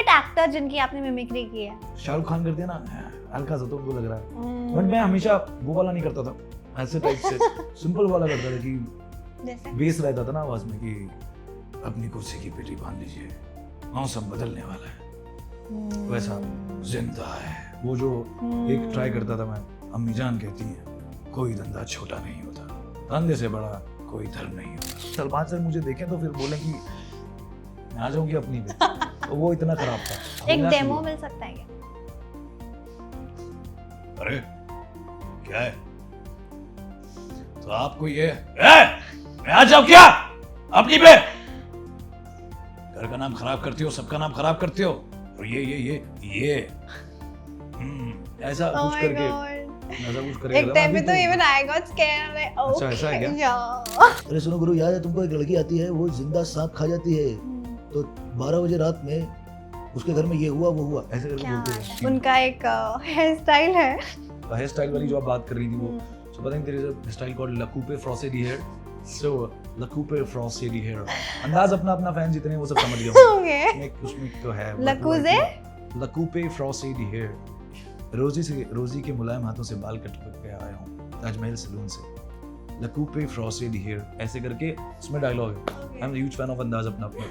Favourite actor जिनकी आपने mimicry की है? शाहरुख खान कर दिया ना, हल्का सा तो उनको लग रहा है, बट मैं हमेशा वो वाला नहीं करता था, ऐसे टाइप से सिंपल वाला करता था कि जैसे बेस रहता था ना आवाज में कि अपनी कुर्सी की पेटी बांध लीजिए, मौसम बदलने वाला है, वैसा जिंदा है वो जो एक ट्राई करता था मैं। अम्मी जान कहती हैं कोई धंधा छोटा नहीं होता, धंधे से बड़ा कोई धर्म नहीं होता। सलमान सर मुझे देखें तो फिर बोले कि मैं आ जाऊंगी अपनी पे, तो वो इतना खराब था। एक डेमो मिल सकता है क्या? अरे क्या है, तो आपको ये मैं आ जाऊं क्या अपनी पे? घर का नाम खराब करती हो, सबका नाम खराब करती हो, और ये ऐसा कुछ करके ऐसा कुछ करेगा। एक टाइम पे तो even I got scared, like अच्छा, ऐसा है क्या? अरे सुनो गुरु, याद है तुमको एक लड़की आती है, वो जिंदा सांप खा जाती है, तो 12 बजे रात में उसके घर में ये हुआ वो हुआ, ऐसे करके क्या बोलते बात है। हैं। उनका एक हेयर स्टाइल है, हेयर स्टाइल वाली जो आप बात कर रही थी वो, so पता नहीं तेरे से style called लकूपे फ्रॉसेडी hair, so लकूपे फ्रॉसेडी hair, अंदाज अपना अपना फैन जितने वो सब समझ गए ओके। उसमें तो है लकूजे लकूपे फ्रॉसेडी हेयर। रोजी के मुलायम हाथों से बाल कट के आया हूँ ताजमहल सैलून से, लकूपे फ्रॉसेडी हेयर, ऐसे करके उसमें डायलॉग है। I am huge fan of अंदाज अपना अपना।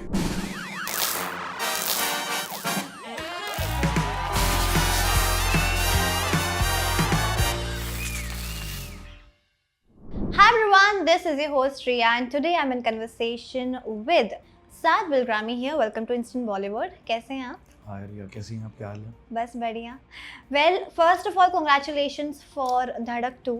Hi everyone, this is your host Riya and today I'm in conversation with Saad Bilgrami here. Welcome to Instant Bollywood. कैसे हैं आप? हाय रिया, कैसी हैं आप, क्या हाल है? बस बढ़िया। Well, first of all, congratulations for धड़क 2.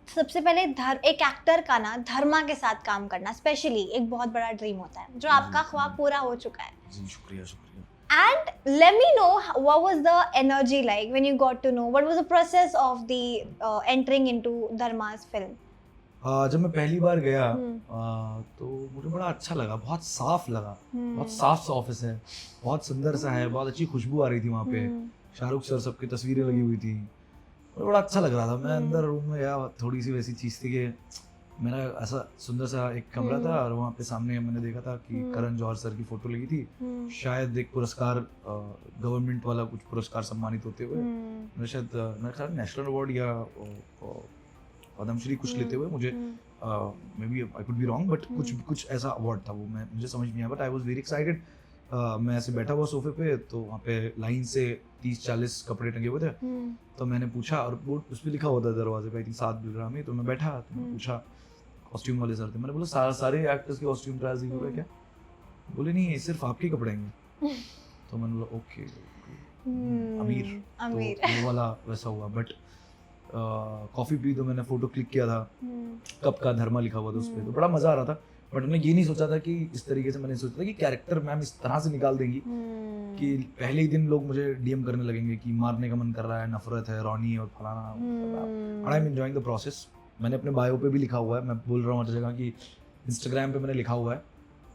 सबसे पहले एक एक्टर का ना धर्मा के साथ काम करना स्पेशली एक बहुत बड़ा ड्रीम होता है, जो आपका ख्वाब पूरा हो चुका है। जी शुक्रिया शुक्रिया। And let me know what was the energy like when you got to know, what was the process of the entering into Dharma's film? जब मैं पहली बार गया तो मुझे बड़ा अच्छा लगा, बहुत साफ लगा, बहुत साफ सा ऑफिस है, बहुत सुंदर सा है, बहुत अच्छी खुशबू आ रही थी वहाँ पे, शाहरुख सर सबकी तस्वीरें लगी हुई थी, और बड़ा अच्छा लग रहा था। मैं अंदर रूम में गया, थोड़ी सी वैसी चीज़ थी कि मेरा ऐसा सुंदर सा एक कमरा था और वहाँ पे सामने मैंने देखा था कि करण जौहर सर की फोटो लगी थी, शायद एक पुरस्कार गवर्नमेंट वाला कुछ पुरस्कार सम्मानित होते हुए, मैं शायद मेरे ख्याल नेशनल अवार्ड या पद्मश्री कुछ लेते हुए, मुझे may be I could be wrong but कुछ ऐसा अवार्ड था वो, मुझे समझ नहीं आया, but I was very excited. मैं ऐसे बैठा हुआ सोफे पे, तो वहाँ पे लाइन से 30-40 कपड़े टंगे हुए थे, तो मैंने पूछा, और वो उस पर लिखा हुआ था दरवाजे पे, आई थिंक साद बिलग्रामी, तो मैं बैठा, तो मैंने पूछा, कॉस्ट्यूम वाले सर थे, मैंने बोला सारे एक्टर्स के कॉस्ट्यूम ट्रायल हुआ है क्या? बोले नहीं, सिर्फ आपके कपड़े हैं। तो मैंने बोला ओके, अमीर, तो वो वाला वैसा हुआ। बट कॉफ़ी पी तो मैंने फ़ोटो क्लिक किया था, कप का धर्मा लिखा हुआ था उस पर, तो बड़ा मज़ा आ रहा था। बट मैंने ये नहीं सोचा था कि इस तरीके से, मैंने सोचा था कि कैरेक्टर मैम इस तरह से निकाल देंगी कि पहले ही दिन लोग मुझे डीएम करने लगेंगे कि मारने का मन कर रहा है, नफरत है, रॉनी और फलाना। But I am enjoying the process. मैंने अपने बायो पे भी लिखा हुआ है, मैं बोल रहा हूँ हर जगह कि इंस्टाग्राम पे मैंने लिखा हुआ है,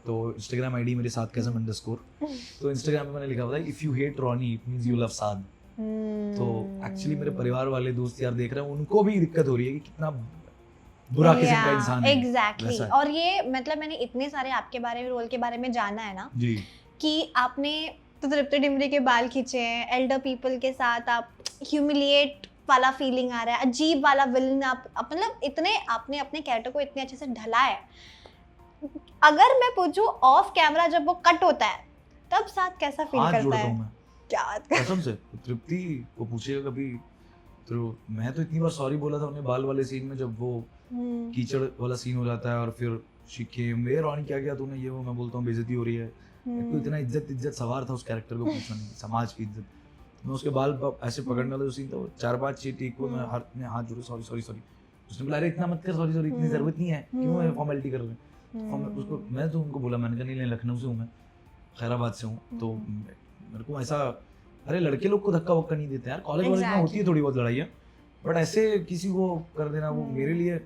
तो इंस्टाग्राम आईडी मेरे साथ _, तो इंस्टाग्राम पे मैंने लिखा हुआ है if you hate Ronnie it means you love Saad. तो एक्चुअली मेरे परिवार वाले दोस्त यार देख रहे हैं, उनको भी दिक्कत हो रही है कि कितना बुरा किस्म का इंसान है। एग्जैक्टली। और ये मतलब मैंने इतने सारे आपके बारे में, रोल के बारे में जाना है ना जी, कि आपने तो तृप्ति डिमरी के बाल खींचे हैं, एल्डर पीपल के साथ आप ह्यूमिलिएट वाला फीलिंग आ रहा है, अजीब वाला विलन, आप मतलब इतने आपने अपने कैरेक्टर को इतने अच्छे से ढला है। अगर मैं पूछूं ऑफ कैमरा जब वो कट होता है तब साथ कैसा फील करता है? क्या कसम से तृप्ति को पूछिएगा कभी, तो मैं तो इतनी बार सॉरी बोला था उन्हें बाल वाले सीन में, जब वो कीचड़ वाला सीन हो जाता है और फिर शिके मेरे रॉनी क्या किया तूने, ये वो, मैं बोलता हूँ बेइज्जती हो रही है। मेरे को इतना इज्जत सवार था उस कैरेक्टर को पूछना नहीं, समाज की इज्जत। मैं उसके बाल ऐसे पकड़ने वाला जो सीन था, 4-5 टेक को मैं हाथ जोड़े, सॉरी। उसने बोला अरे इतना मत कर, सॉरी इतनी जरूरत नहीं है, क्यों है फॉर्मेलिटी कर रहे हैं। उसको मैं तो उनको बोला, मैंने कहा नहीं लखनऊ से हूँ मैं, खैराबाद से हूँ, तो मेरे को ऐसा, अरे लड़के लोग को धक्का वक्का नहीं देते यार, कॉलेज में होती है थोड़ी बहुत लड़ाइयाँ, बट ऐसे किसी को कर देना, वो मेरे लिए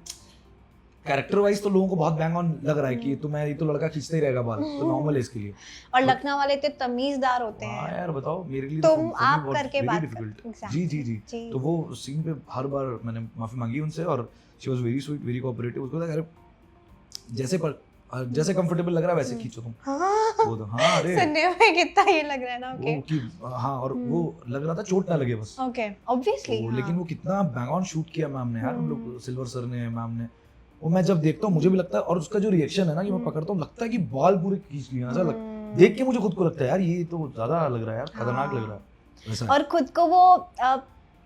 कैरेक्टर वाइज तो लोगों को बहुत बैंग ऑन लग रहा है कि तो मैं ये तो लड़का खींचता ही रहेगा बाल, तो नॉर्मल है इसके लिए। और लखनऊ वाले इतने तमीजदार होते हैं। हाँ यार बताओ, मेरे लिए तुम आप करके बात डिफिकल्ट। जी। तो वो सीन पे हर बार मैंने माफी मांगी उनसे, और she was very sweet, very cooperative. उसको लगा जैसे कंफर्टेबल लग रहा है वैसे खींचो तुम। वो तो हाँ अरे सुनने में कितना ये लग रहा है ना। ओके वो कि हाँ और वो लग रहा था चोट ना लगे बस। ओके ऑब्वियसली तो लेकिन वो कितना बैंग ऑन शूट किया मैम ने यार, हम लोग सिल्वर सर ने मैम ने, वो मैं जब देखता हूँ मुझे भी लगता है, और उसका जो रिएक्शन है ना कि मैं पकड़ता हूँ लगता है कि बाल पूरे खींच लिए ऐसा देख के मुझे खुद को लगता है यार ये तो ज्यादा लग रहा है यार, खतरनाक लग रहा है वैसा। और खुद को वो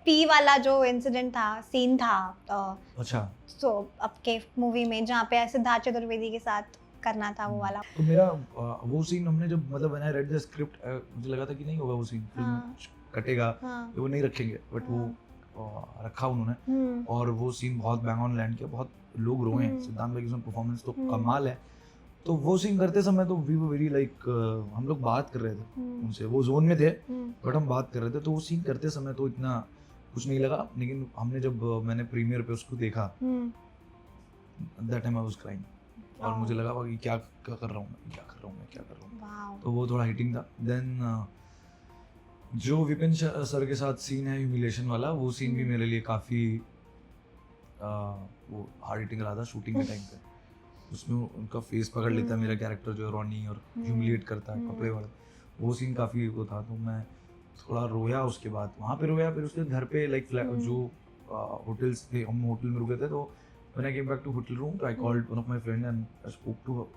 पी वाला जो इंसिडेंट था, सीन था, अच्छा तो आपके मूवी में जहाँ पे सिद्धार्थ चतुर्वेदी के साथ करना था वो वाला। तो मेरा वो सीन हमने जब मतलब when I read the script मुझे लगा था कि नहीं होगा वो सीन, फिल्म कटेगा, वो नहीं रखेंगे, बट वो रखा उन्होंने और वो सीन बहुत बैंग ऑन लैंड किया, बहुत लोग रोए हैं। सिद्धांत भाई की उसमें परफॉर्मेंस तो कमाल है। तो वो सीन करते समय तो वी वर वेरी लाइक, हम लोग बात कर रहे थे उनसे, वो जोन में थे बट हम बात कर रहे थे, तो वो सीन करते समय तो इतना कुछ नहीं लगा, लेकिन हमने जब मैंने प्रीमियर पे उसको देखा that time I was crying, और मुझे लगा कि क्या कर रहा हूँ मैं, तो वो थोड़ा हिटिंग था। देन जो विपिन सर के साथ सीन है ह्यूमिलेशन वाला, वो सीन भी मेरे लिए काफ़ी वो हार्ड हिटिंग रहा था शूटिंग के टाइम पे। उसमें उनका फेस पकड़ लेता है मेरा कैरेक्टर जो है रॉनी, और ह्यूमिलेट करता है कपड़े वाला, वो सीन काफ़ी वो था। तो मैं थोड़ा रोया, उसके बाद वहाँ पे रोया, फिर उसके घर पे लाइक जो होटल्स थे, हम होटल में रुके थे, तो when I came back to hotel room, तो I called one of my friend and I spoke to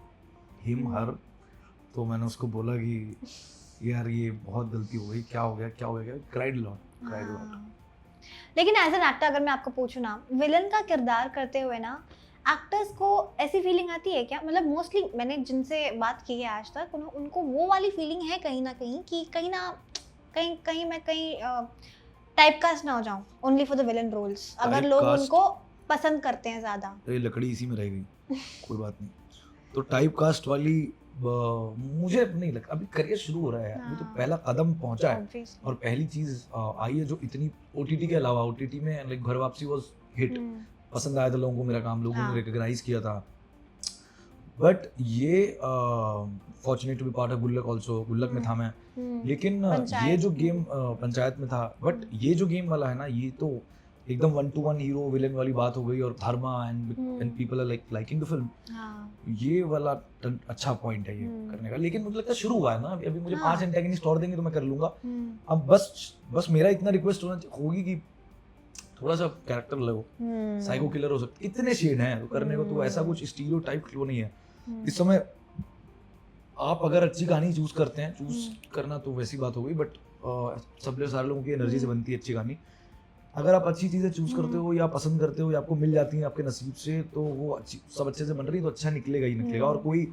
him her, तो मैंने उसको बोला कि यार ये बहुत गलती हो गई, क्या हो गया, क्राइड लॉट। लेकिन एज एन एक्टर अगर मैं आपको पूछूं ना, विलन का किरदार करते हुए ना एक्टर्स को ऐसी फीलिंग आती है क्या? मतलब मोस्टली मैंने जिनसे बात की है आज तक, उनको वो वाली फीलिंग है कहीं ना कहीं कि कहीं मैं टाइपकास्ट ना हो जाऊं only for the villain roles, अगर लोग उनको पसंद करते हैं ज्यादा। ये लकड़ी इसी में रह गई, कोई बात नहीं। तो टाइप कास्ट वाली मुझे नहीं लगता, अभी करियर शुरू हो रहा है, अभी तो पहला कदम पहुंचा है, और पहली चीज आई है जो इतनी ओटीटी के अलावा, ओटीटी में लाइक घर वापसी वाज हिट, पसंद आया था लोगों को मेरा काम, लोगों ने रिकॉग्नाइज किया था। बट ये fortunate to be part of Gullak also, Gullak में था मैं, लेकिन ये जो गेम पंचायत में था, बट ये जो गेम वाला है ना, ये तो एकदम 1-to-1 हीरो विलेन वाली बात हो गई, और Dharma and people are liking the film, ये वाला अच्छा पॉइंट है ये करने का। लेकिन मुझे लगता है शुरू हुआ है ना, अभी मुझे 5 एंटेगनिस्ट और देंगे तो मैं कर लूंगा। अब बस मेरा इतना रिक्वेस्ट होगी कि थोड़ा सा कैरेक्टर लगो, साइको किलर हो सकता, इतने शेड हैं तो करने को, तो ऐसा कुछ स्टीरियोटाइप वो नहीं है इस समय। आप अगर अच्छी कहानी चूज करते हैं, चूज करना तो वैसी बात हो गई, बट सब सारे लोगों की एनर्जी से बनती है अच्छी कहानी। अगर आप अच्छी चीज़ें चूज करते हो या पसंद करते हो या आपको मिल जाती हैं आपके नसीब से, तो वो अच्छी सब अच्छे से बन रही है, तो अच्छा निकलेगा ही निकलेगा, और कोई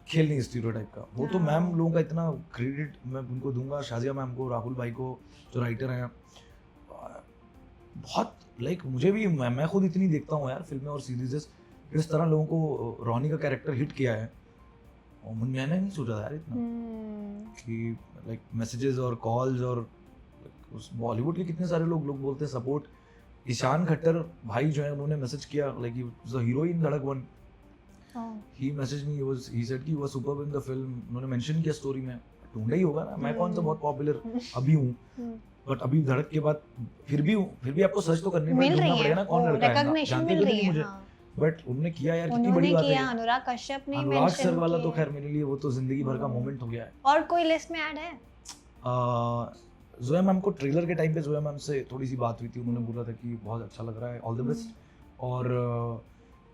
खेल नहीं स्टीरियोटाइप का। वो तो मैम लोगों का इतना क्रेडिट मैं उनको दूंगा, शाजिया मैम को, राहुल भाई को जो राइटर हैं, बहुत लाइक मुझे भी, मैं खुद इतनी देखता हूँ यार फिल्में और सीरीजेस, इस तरह लोगों को रॉनी का कैरेक्टर हिट किया है, और मैंने नहीं सोचा था यार इतना कि लाइक मैसेजेस और कॉल्स, और उस बॉलीवुड के कितने सारे लोग बोलते हैं सपोर्ट। ईशान खट्टर भाई जो है उन्होंने मैसेज किया, like he was the hero इन धड़क 1, ही मैसेज मी, ही सेड कि you were superb in the film, उन्होंने मेंशन किया स्टोरी में। ढूंढा ही होगा ना, मैं कौन सा बहुत पॉपुलर अभी हूँ, बट अभी धड़क के बाद फिर भी आपको सर्च तो करनी पड़ेगा ना कौन लड़का है, जानते तो नहीं मुझे, बट उन्होंने किया यार, कितनी बड़ी बात है। अनुराग कश्यप ने अनुराग सर वाला तो खैर मेरे लिए वो तो जिंदगी भर का मोमेंट हो गया है। और कोई लिस्ट में ऐड है? जोया मैम को ट्रेलर के टाइम पे जोया मैम से थोड़ी सी बात हुई थी, उन्होंने बोला था कि बहुत अच्छा लग रहा है, ऑल द बेस्ट। और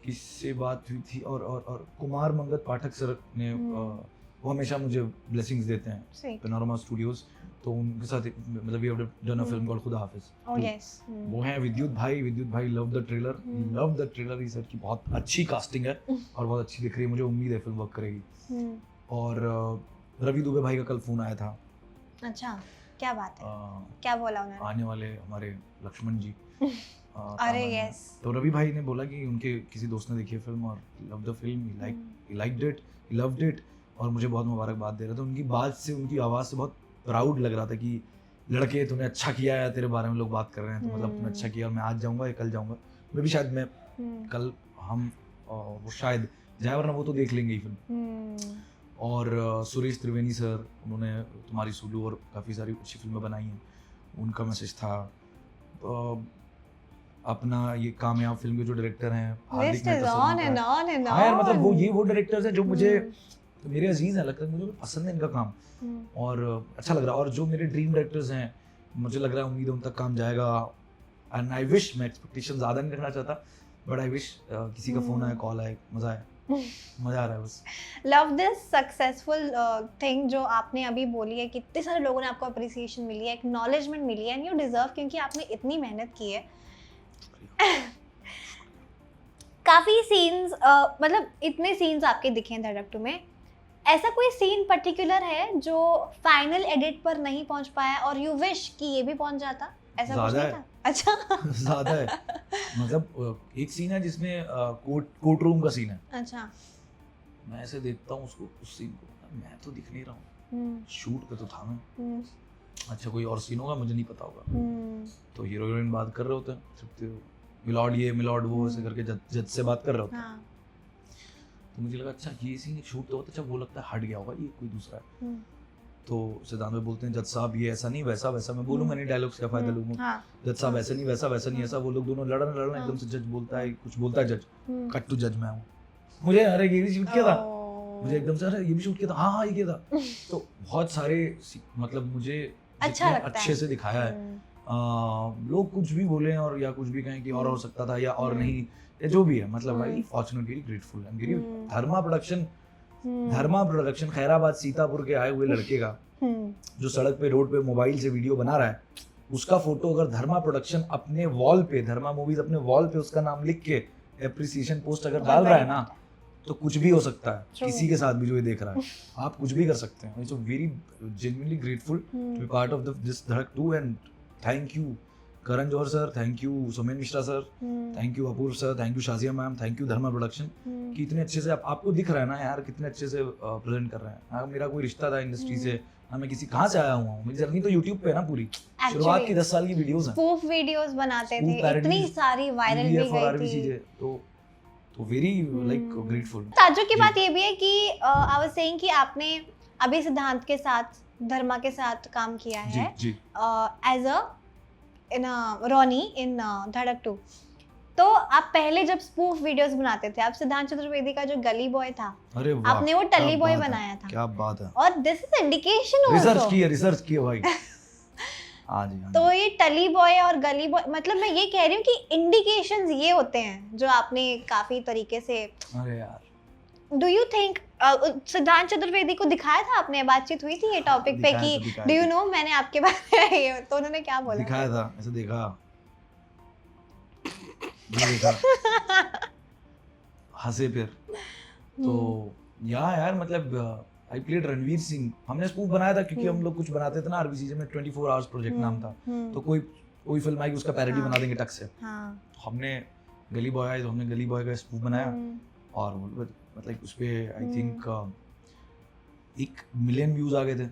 किससे बात हुई थी, और कुमार मंगत पाठक सर ने, वो हमेशा मुझे ब्लेसिंग्स देते हैं पेनोरमा स्टूडियोज, तो उनके साथ मतलब we have done a film called Khuda Hafiz. वो हैं विद्युत भाई लव द ट्रेलर, ही सर की बहुत अच्छी कास्टिंग है और बहुत अच्छी दिख रही है, मुझे उम्मीद है फिल्म वर्क करेगी। और रवि दुबे भाई का कल फोन आया था। अच्छा, क्या बात है? क्या बोला उन्होंने? आने वाले हमारे लक्ष्मण जी अरे यस, तो रवि भाई ने बोला कि उनके किसी दोस्त ने देखी है फिल्म और love the film, he liked it, he loved it, और मुझे बहुत मुबारकबाद दे रहे थे। उनकी बात से, उनकी आवाज़ से बहुत प्राउड लग रहा था कि लड़के तूने अच्छा किया है, तेरे बारे में लोग बात कर रहे हैं, तो मतलब तूने अच्छा किया, और मैं आज जाऊँगा या कल जाऊँगा, मैं भी शायद मैं कल हम वो शायद जाए, वरना वो तो देख लेंगे ही फिल्म। और सुरेश त्रिवेणी सर, उन्होंने तुम्हारी सुलू और काफ़ी सारी अच्छी फिल्में बनाई हैं, उनका मैसेज था। अपना ये कामयाब फिल्म के जो डायरेक्टर हैं हार्दिक मेहता सर, हाँ यार मतलब वो डायरेक्टर्स हैं जो मुझे तो मेरे अजीज हैं, लगता है मुझे पसंद है इनका काम और अच्छा लग रहा है। और जो मेरे ड्रीम डायरेक्टर्स हैं, मुझे लग रहा है उम्मीद है उन तक काम जाएगा। एंड आई विश, मैं एक्सपेक्टेशन ज़्यादा नहीं रखना चाहता, बट आई विश किसी का फ़ोन आए, कॉल आए, मज़ा आए, मज़ा आ रहा है बस। लव दिस सक्सेसफुल थिंग जो आपने अभी बोली है कि इतने सारे लोगों ने आपको अप्रिसिएशन मिली है, एक्नॉलेजमेंट मिली है, एंड यू डिजर्व, क्योंकि आपने इतनी मेहनत की है। काफ़ी सीन्स मतलब इतने सीन्स आपके दिखे हैं धड़क 2 में, ऐसा कोई सीन पर्टिकुलर है जो फाइनल एडिट पर नहीं पहुंच पाया और यू विश कि ये भी पहुंच जाता? ऐसा कुछ नहीं था? अच्छा। ज़्यादा है, मतलब एक सीन है जिसमें कोर्ट रूम का सीन है। अच्छा। मैं ऐसे देखता हूँ उसको, उस सीन को, मैं तो दिख नहीं रहा हूँ, शूट पे तो था मैं, अच्छा कोई और सीन होगा मुझे नहीं पता होगा। तो हीरो हीरोइन बात कर रहे होते हैं, सिर्फ मिलॉर्ड ये मिलॉर्ड वो ऐसे करके जज से बात कर रहे होते हैं। तो मुझे लगा अच्छा ये सीन शूट तो होता, अच्छा वो लगता है हट गया होगा, ये कोई दूसरा है। तो सिद्धांत में बोलते हैं जज साहब ये ऐसा नहीं वैसा वैसा, मैं बोलूंगा नहीं डायलॉग्स क्या फायदा लूंगा, जज साहब ऐसे नहीं वैसा वैसा नहीं ऐसा, वो लोग दोनों लड़ना एकदम से जज बोलता है कुछ, बोलता है जज कट टू जज मैं हूँ, मुझे अरे ये भी शूट किया था, मुझे एकदम से अरे ये भी शूट किया था, हाँ ये किया था। तो बहुत सारे मतलब मुझे अच्छा लगता है, अच्छे से दिखाया है। लोग कुछ भी बोले और या कुछ भी कहें कि और हो सकता था या और नहीं, या जो भी है, मतलब भाई fortunate, very grateful and very. Dharma production Khairabad Sitapur के आए हुए लड़के का जो सड़क पे रोड पे मोबाइल से वीडियो बना रहा है, उसका फोटो अगर धर्मा प्रोडक्शन अपने वॉल पे, धर्मा मूवीज अपने वॉल पे उसका नाम लिख के एप्रिसिएशन पोस्ट अगर डाल रहा है ना, तो कुछ भी हो सकता है किसी के साथ भी जो ये देख रहा है, आप कुछ भी कर सकते हैं। So very genuinely grateful to be part of this Dhadak 2 and thank you Karan Johar sir, thank you Somen Mishra sir, thank you Apoorva sir, thank you Shazia ma'am, thank you Dharma production कि इतने अच्छे से आपको दिख रहा है ना यार, कितने अच्छे से प्रेजेंट कर रहे हैं। हाँ, मेरा कोई रिश्ता था इंडस्ट्री से, हाँ मैं किसी कहाँ से आया हुआ हूँ, मेरी जर्नी तो यूट्यूब पे है ना पूरी, शुरुआत की 10 साल की वीडियोस हैं, स्पूफ वीडियोस बनाते थे, इतनी सारी वायरल भी गई थी, तो वेरी लाइक ग्रेटफुल। ताज्जुब की बात ये भी है कि आई वाज सेइंग कि आपने अभी सिद्धांत के साथ, धर्मा के साथ काम किया है एज अ इन रोनी इन धड़क 2। तो आप पहले जब स्पूफ वीडियोस बनाते थे, आप सिद्धांत चतुर्वेदी का जो गली बॉय था, अरे वाह, आपने वो टली बॉय बनाया था, क्या बात है, और this is indication also, research किया भाई। हाँ जी, तो ये टली बॉय और गली बॉय, मतलब मैं ये कह रही हूँ कि इंडिकेशंस ये होते हैं जो आपने काफी तरीके से। अरे यार, डू यू थिंक सिद्धांत चतुर्वेदी को दिखाया था आपने, बातचीत हुई थी ये टॉपिक पे कि डू यू नो मैंने आपके बारे में, तो उन्होंने क्या बोला? दिखाया था, ऐसे देखा हंसे फिर तो यार मतलब आई प्लेड रणवीर सिंह, हमने स्पूफ बनाया था क्योंकि हम लोग कुछ बनाते थे ना आरबीसी में, 24 आवर्स प्रोजेक्ट नाम था, तो कोई फिल्म आई उसका पैरोडी बना देंगे टक से, हमने गली बॉय आया तो हमने गली बॉय का स्पूफ बनाया और मतलब उस पे आई थिंक 1 मिलियन व्यूज आ गए थे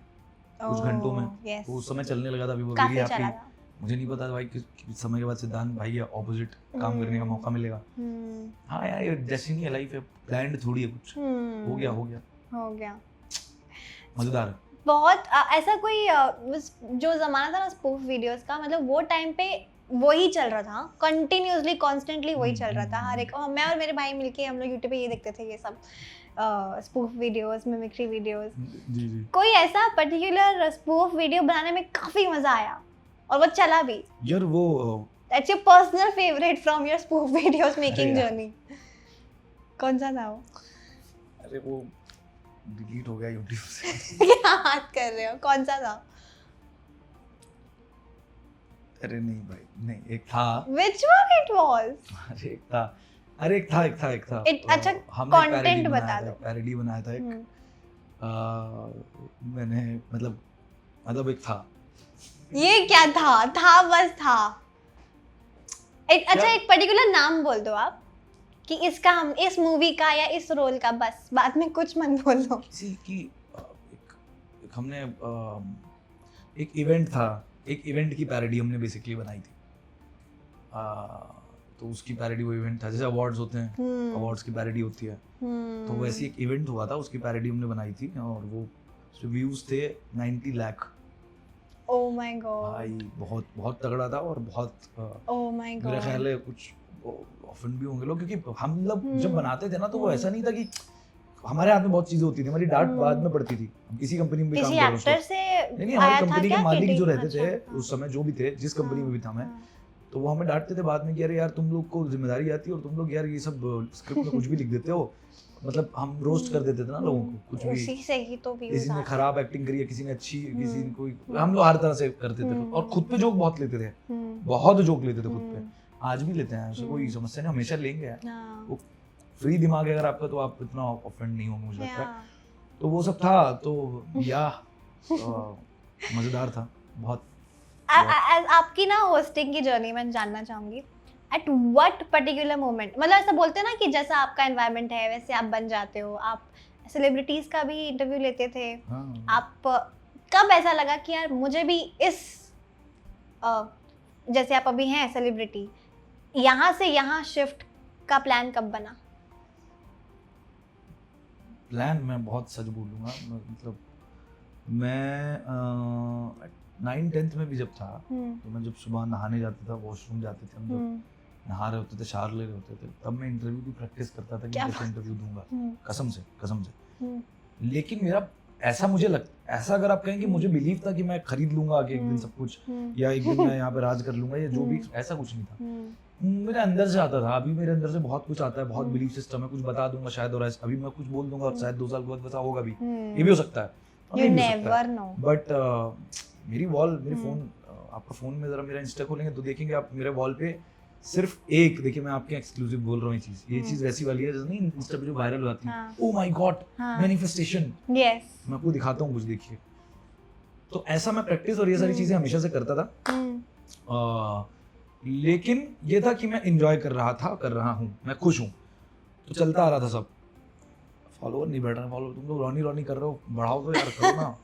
कुछ घंटों में, तो उस समय चलने लगा था अभी वो वेरी हैप्पी। मुझे नहीं पता था भाई किस समय के बाद सिद्धांत भाई या ऑपोजिट काम करने का मौका मिलेगा। हाँ यार, ये डेस्टिनी है, लाइफ है, प्लान्ड थोड़ी है कुछ, हो गया मजेदार है बहुत। ऐसा कोई जो जमाना था ना स्पूफ वीडियोस का, मतलब वो टाइम पे वही चल रहा था कंटिन्यूअसली, कॉन्स्टेंटली वही चल रहा था हर एक। मैं और मेरे भाई मिलके हम लोग यूट्यूब पे ये देखते थे, ये सब स्पूफ वीडियोस, मिमिक्री वीडियोस। जी। कोई ऐसा पर्टिकुलर स्पूफ वीडियो बनाने में काफी मजा आया और वो चला भी यार, वो that's your personal favourite from your spoof videos making journey, कौन सा था वो? अरे वो डिलीट हो गया यूट्यूब से। क्या बात कर रहे हो, कौन सा था? अरे नहीं भाई, नहीं, एक था। Which one it was? अरे एक था। अच्छा, कंटेंट बता दो। पैरोडी बनाया था एक, मैंने मतलब एक था। ये क्या था बस था। अच्छा, एक पर्टिकुलर नाम बोल दो आप कि इसका, हम इस मूवी का या इस रोल का, बस बाद में कुछ मत बोल दो। किसी की एक हमने एक इवेंट था, एक इवेंट की पैरोडी हमने बेसिकली बनाई थी, तो उसकी पैरोडी वो इवेंट था, जैसे अवार्ड्स होते हैं, अवार्ड्स की पैरोडी होती है, तो वैसे एक इवेंट हुआ था, उसकी पैरोडी हमने बनाई थी और वो व्यूज थे 90 लाख। ओह माय गॉड भाई, बहुत तगड़ा था और बहुत ओह माय गॉड, मेरा ख्याल है कुछ ऑफेंड भी होंगे लोग, क्योंकि हम लोग जब बनाते थे ना तो वो ऐसा नहीं था कि हमारे हाथ में बहुत चीजें होती थी, हमारी डांट बाद में पड़ती थी। हम किसी कंपनी में भी काम किसी कर रहे एक्टर हैं से नहीं, आया हमारी था कंपनी क्या के मालिक कि जो रहते अच्छा, थे उस समय, जो भी थे, जिस कंपनी में भी था मैं, तो वो हमें डांटते थे बाद में कि अरे यार तुम लोग को जिम्मेदारी आती है और तुम लोग यार ये सब स्क्रिप्ट में कुछ भी लिख देते हो। मतलब हम रोस्ट कर देते थे ना लोगों को, कुछ भी, उसी से ही तो व्यूज किसी ने खराब एक्टिंग करी है, किसी ने अच्छी, किसी ने कोई, हम्म। हम लोग हर तरह से करते थे और खुद पे जोक बहुत लेते थे, बहुत जोक लेते थे खुद पे। आज भी लेते हैं, ऐसे कोई समस्या नहीं, हमेशा लेंगे यार। वो फ्री दिमाग है अगर आपका तो आप इतना ऑफेंड नहीं होंगे मुझे लगता है। तो वो सब था, तो या मजेदार था बहुत। आपकी ना होस्टिंग की जर्नी मैं जानना चाहूंगी, एट व्हाट पर्टिकुलर मोमेंट, मतलब ऐसा बोलते हैं ना कि जैसा आपका एनवायरनमेंट है वैसे आप बन जाते हो। आप सेलिब्रिटीज का भी इंटरव्यू लेते थे, हाँ। आप कब ऐसा लगा कि यार मुझे भी इस जैसे आप अभी हैं सेलिब्रिटी, यहाँ से यहाँ शिफ्ट का प्लान कब बना? प्लान मैं बहुत सच बोलूँगा, मतलब मैं 9th-10th में भी जब था तो मैं जब सुबह नहाने जाता था, वॉशरूम जाते थे हम, जब नहा रहे होते थे, शावर ले रहे होते थे, तब मैं इंटरव्यू की प्रैक्टिस करता था कि कैसे इंटरव्यू दूंगा, कसम से। लेकिन मेरा ऐसा ऐसा अगर आप कहें कि मुझे बिलीव था कि मैं खरीद लूंगा आगे एक दिन सब कुछ, या एक दिन मैं यहाँ पे राज कर लूंगा, या जो भी, ऐसा कुछ नहीं था। मेरे अंदर से आता था, अभी मेरे अंदर से बहुत कुछ आता है, बहुत बिलीव सिस्टम है, कुछ बता दूंगा शायद, और अभी मैं कुछ बोल दूंगा और शायद 2 साल बाद वैसा होगा भी, ये भी हो सकता है, You never know. बट मेरी वॉल, मेरे फोन, आपका फोन में जरा मेरा इंस्टा खोलेंगे तो देखेंगे आप मेरे वॉल पे सिर्फ एक, देखिए मैं आपके एक्सक्लूसिव बोल रहा हूँ, ये चीज वैसी वाली है जैसे नहीं इंस्टा पे जो वायरल होती है, oh my God manifestation, yes, मैं आपको दिखाता हूँ कुछ, देखिए। तो ऐसा मैं प्रैक्टिस और ये सारी चीजें हमेशा से करता था, लेकिन ये था कि मैं एंजॉय कर रहा हूँ, मैं खुश हूँ, तो चलता आ रहा था सब। फॉलोअर नहीं बढ़ रहे, फॉलोअर तुम लोग रॉनी कर रहे हो, बढ़ाओ तो यार, करो ना।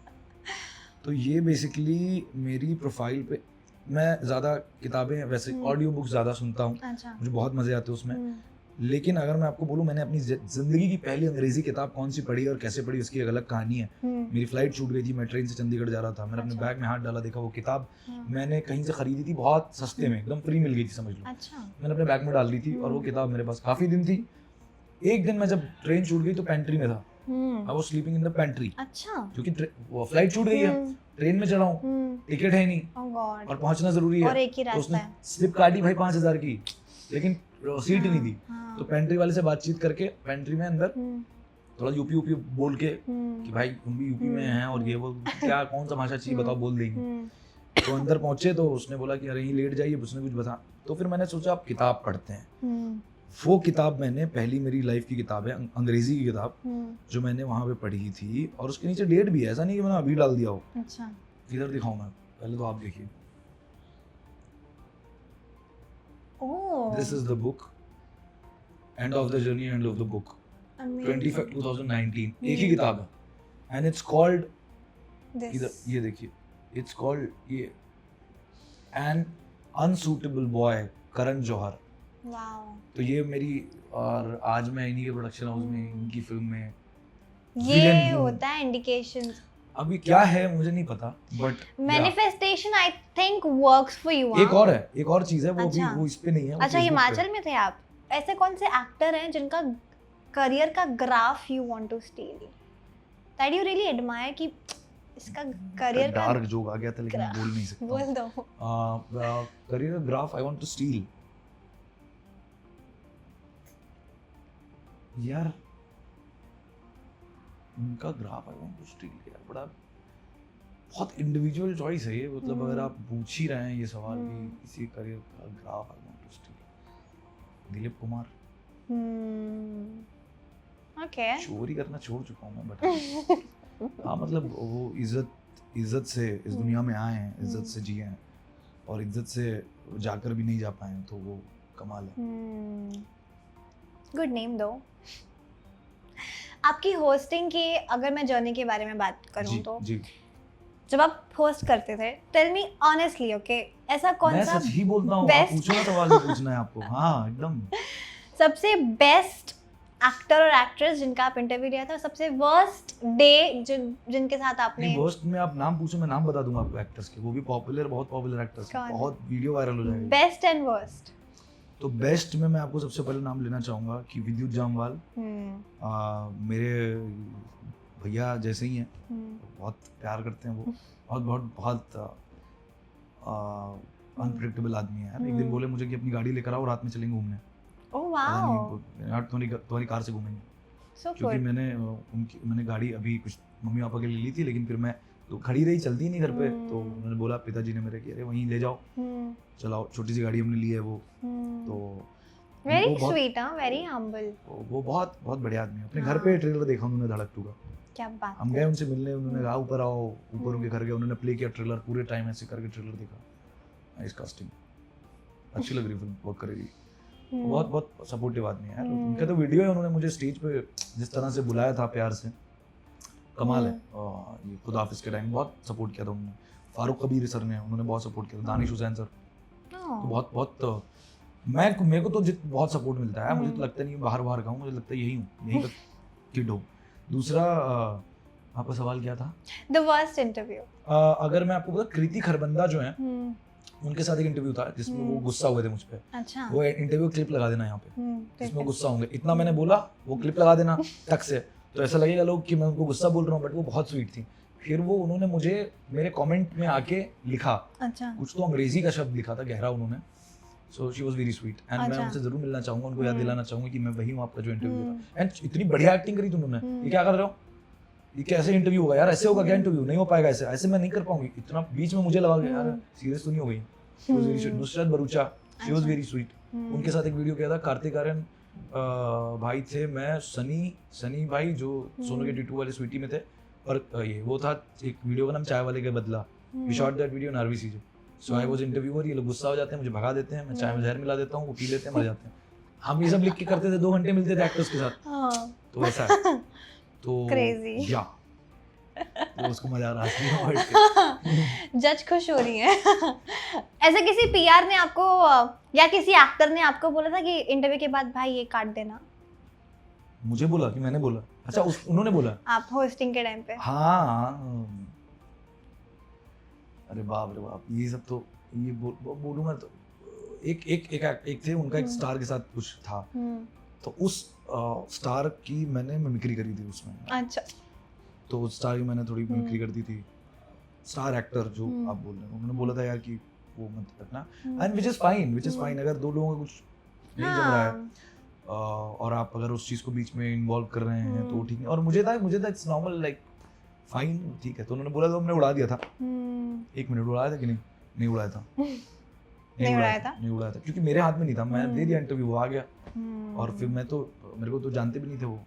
तो ये बेसिकली मेरी प्रोफाइल पे, मैं ज़्यादा किताबें, वैसे ऑडियो बुक्स ज़्यादा सुनता हूँ, अच्छा, मुझे बहुत मज़े आते हैं उसमें। लेकिन अगर मैं आपको बोलूँ, मैंने अपनी ज़िंदगी की पहली अंग्रेज़ी किताब कौन सी पढ़ी और कैसे पढ़ी, उसकी एक अलग कहानी है। मेरी फ्लाइट छूट गई थी, मैं ट्रेन से चंडीगढ़ जा रहा था, मैंने अपने बैग में हाथ डाला, देखा वो किताब मैंने कहीं से खरीदी थी, बहुत सस्ते में, एकदम फ्री मिल गई थी समझ लो। मैंने अपने बैग में डाल दी थी और वो किताब मेरे पास काफ़ी दिन थी। एक दिन मैं जब ट्रेन छूट गई तो पेंट्री में था, I was sleeping in the pantry. अच्छा, क्योंकि वो फ्लाइट छूट गई है, ट्रेन में चढ़ा हूँ, टिकट है नहीं, ओह गॉड, और पहुंचना जरूरी है, और एक ही तो रास्ता उसने है, स्लिप काटी भाई 5000 की, लेकिन सीट नहीं थी। तो पेंट्री वाले से बातचीत करके पेंट्री में अंदर थोड़ा यूपी बोल के कि भाई तुम भी यूपी में हैं और ये वो, क्या कौन सा भाषा चाहिए बताओ, बोल देंगे। तो अंदर पहुंचे तो उसने बोला कि अरे यहीं लेट जाइए, उसने कुछ बता। तो फिर मैंने सोचा आप किताब पढ़ते हैं। वो किताब मैंने, पहली मेरी लाइफ की किताब है, अंग्रेजी की किताब, जो मैंने वहाँ पे पढ़ी थी, और उसके नीचे डेट भी है, ऐसा नहीं कि मैंने अभी डाल दिया हो। अच्छा, इधर दिखाऊं मैं, पहले तो आप देखिए, this is the book, end of the journey, end of the book, 2019, एक ही किताब है, एंड इट्स कॉल्ड, इधर ये देखिए, इट्स कॉल्ड ये N unsuitable boy, Karan Johar. तो ये मेरी, और आज मैं इन्हीं के प्रोडक्शन हाउस में, इनकी फिल्म में ये होता है इंडिकेशन। अभी क्या है मुझे नहीं पता, but manifestation I think works for you. एक और है, एक और चीज है, वो भी, वो इस पे नहीं है। अच्छा, हिमाचल में थे आप। ऐसे कौन से एक्टर हैं जिनका करियर का graph you want to steal, that you really admire, कि इसका करियर का डार्क जोक आ गया था लेकिन बोल नहीं सकता, बोल दो। करियर का graph I want to steal, यार उनका graph I want to steal, यार बड़ा, बहुत इंडिविजुअल चॉइस है ये, मतलब अगर आप पूछ ही रहे हैं ये सवाल कि किसी करियर का graph I want to steal, Dilip Kumar. Okay, चोरी करना छोड़ चुका हूँ मैं, बट हाँ, मतलब वो इज्जत से इस दुनिया में आए हैं, इज्जत से जिए हैं, और इज्जत से जाकर भी नहीं जा पाए हैं, तो वो कमाल है। गुड नेम दो। आपकी होस्टिंग की अगर मैं जर्नी के बारे में बात करूं तो जी, जब आप होस्ट करते थे, टेल मी ऑनेस्टली, ओके, ऐसा कौन सा, मैं सच ही बोलता हूँ, आप पूछो ना सवाल जो पूछना है आपको। हाँ एकदम, सबसे बेस्ट एक्टर और एक्ट्रेस जिनका आप इंटरव्यू लिया था, सबसे वर्स्ट डे जिनके साथ आपने, वर्स्ट में आप नाम पूछो, मैं नाम बता दूंगा आपको एक्टर्स के, वो भी पॉपुलर, बहुत पॉपुलर एक्टर्स, बहुत वीडियो वायरल हो जाएगी। Best and worst. तो बेस्ट में मैं आपको सबसे पहले नाम लेना चाहूँगा कि विद्युत जामवाल मेरे भैया जैसे ही हैं, बहुत प्यार करते हैं वो, बहुत बहुत बहुत अनप्रेडिक्टेबल आदमी है यार। एक दिन बोले मुझे कि अपनी गाड़ी लेकर आओ, रात में चलेंगे घूमने। ओह वाओ, यार तुम्हारी कार से घूमेंगे। सो क्योंकि मैंने गाड़ी अभी कुछ मम्मी पापा के लिए ली थी, लेकिन फिर मैं तो खड़ी रही, चलती ही नहीं घर पे। तो उन्होंने बोला, पिताजी ने मेरे कि अरे वहीं ले जाओ, चलाओ। छोटी सी गाड़ी हमने ली है वो। तो वेरी स्वीट, वेरी हम्बल। वो बहुत बहुत बढ़िया आदमी है। अपने घर पे ट्रेलर देखा उन्होंने धड़क 2 का। क्या बात, हम गए उनसे मिलने, उन्होंने कहा ऊपर आओ, ऊपर उनके घर गए, उन्होंने प्ले किया ट्रेलर, पूरे टाइम ऐसे करके ट्रेलर देखा। नाइस कास्टिंग, अच्छी लग रही फिल्म, वर्क करेगी। बहुत बहुत सपोर्टिव आदमी है यार। उनका तो वीडियो है, उन्होंने मुझे स्टेज पे जिस तरह से बुलाया था प्यार से, कमाल है। ये खुद हाफिज के टाइम बहुत सपोर्ट किया था उन्होंने। फारूक कबीर सर ने, उन्होंने बहुत सपोर्ट किया था। दानिश हुसैन सर तो बहुत बहुत मेरे को तो बहुत सपोर्ट मिलता है। मुझे तो लगता नहीं बाहर का हूँ, मुझे लगता है यही का किड हूँ। दूसरा आपका सवाल क्या था? The worst interview. अगर मैं आपको बता, कृति खरबंदा जो है, उनके साथ एक इंटरव्यू था जिसमें वो गुस्सा हुए थे मुझ पे। अच्छा। वो इंटरव्यू क्लिप लगा देना यहाँ पे, जिसमें गुस्सा होंगे। इतना मैंने बोला, वो क्लिप लगा देना टक से, तो ऐसा लगेगा लोग कि मैं उनको गुस्सा बोल रहा हूँ, बट वो बहुत स्वीट थी। फिर वो उन्होंने मुझे मेरे कमेंट में आके लिखा, अच्छा, कुछ तो अंग्रेजी का शब्द लिखा था गहरा उन्होंने। So she was very sweet and मैं उनसे जरूर मिलना चाहूंगा, उनको याद दिलाना चाहूंगा कि मैं वही हूँ आपका जो इंटरव्यू था। एंड इतनी बढ़िया एक्टिंग करी तुमने। ये क्या कर रहे हो, ये कैसे इंटरव्यू होगा यार? ऐसे होगा क्या इंटरव्यू? नहीं हो पाएगा ऐसे, ऐसे मैं नहीं कर पाऊंगी। इतना बीच में मुझे लगा कि यार सीरियस तो नहीं हो गई। She was very sweet. Nusrat Bharucha, she was very sweet. उनके साथ एक वीडियो किया था, कार्तिक आर्यन भाई थे, मैं सनी भाई जो सोनू के टिटू वाले स्वीटी में थे, और ये वो था एक वीडियो का नाम चाय वाले के बदला। We shot that video in RVC. So I was interviewer. ये लोग गुस्सा हो जाते हैं, मुझे भगा देते हैं, मैं चाय में जहर मिला देता हूँ, वो पी लेते हैं, मर जाते हैं। हम ये सब लिख के करते थे, 2 घंटे मिलते थे एक्टर्स के साथ। तो ऐसा है, तो क्रेजी या तो उसको मजा आ रहा है। जज खुश हो रही है। ऐसे किसी पीआर ने आपको या किसी एक्टर ने आपको बोला था कि इंटरव्यू के बाद भाई ये काट देना? मुझे बोला कि मैंने बोला? अच्छा, उन्होंने बोला आप होस्टिंग के टाइम पे? हाँ। अरे बाप रे बाप, ये सब तो ये बोलूंगा तो एक थे, उनका एक स्टार के साथ कुछ था, तो उस स्टार की मैंने मिमिक्री करी थी उसमें। अच्छा। तो उस स्टार की मैंने थोड़ी मिमिक्री कर दी थी। स्टार एक्टर जो आप बोल रहे हैं, उन्होंने बोला था यार कि वो मत करना, एंड विच इज फाइन। अगर 2 लोगों का कुछ नहीं जम रहा है और आप अगर उस चीज को बीच में इन्वॉल्व कर रहे हैं तो ठीक है। और मुझे था इट्स नॉर्मल, लाइक फाइन, ठीक है। तो उन्होंने बोला, तो हमने उड़ा दिया था। 1 मिनट उड़ाया था कि नहीं उड़ाया था? नहीं उड़ाया था क्योंकि मेरे हाथ में नहीं था। मैं दे दिया इंटरव्यू, आ गया। और फिर मेरे को तो जानते भी नहीं थे वो।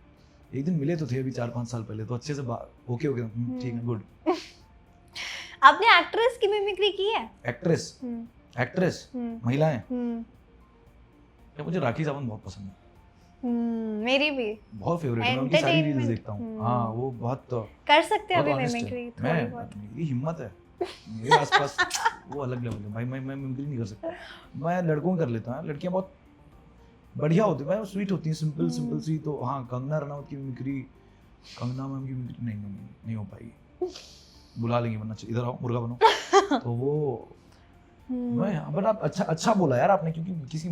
एक दिन मिले तो थे अभी 4-5 साल पहले, तो अच्छे से ओके ठीक है, गुड। आपने एक्ट्रेस की मिमिक्री की है? एक्ट्रेस महिलाएं, क्या मुझे राखी सावंत बहुत पसंद है। मेरी भी बहुत फेवरेट है, मैं उनकी सारी रील्स देखता हूँ। हाँ, वो बहुत कर सकते हैं अभी मिमिक्री थोड़ी बहुत। मेरी हिम्मत है, मेरे आसपास वो अलग लेवल है भाई। मैं मिमिक्री नहीं कर सकता, मैं लड़कों कर लेता हूँ। लड़कियां बहुत बढ़िया होती है, स्वीट होती है, सिंपल सी। तो हाँ, कंगना रनौत की मिमिक्री, कंगना मैम की मिमिक्री नहीं हो पाएगी। बुला लेंगे, वरना इधर आओ, मुर्गा बनो। तो वो मैं, बट आप अच्छा बोला यार आपने, क्योंकि किसी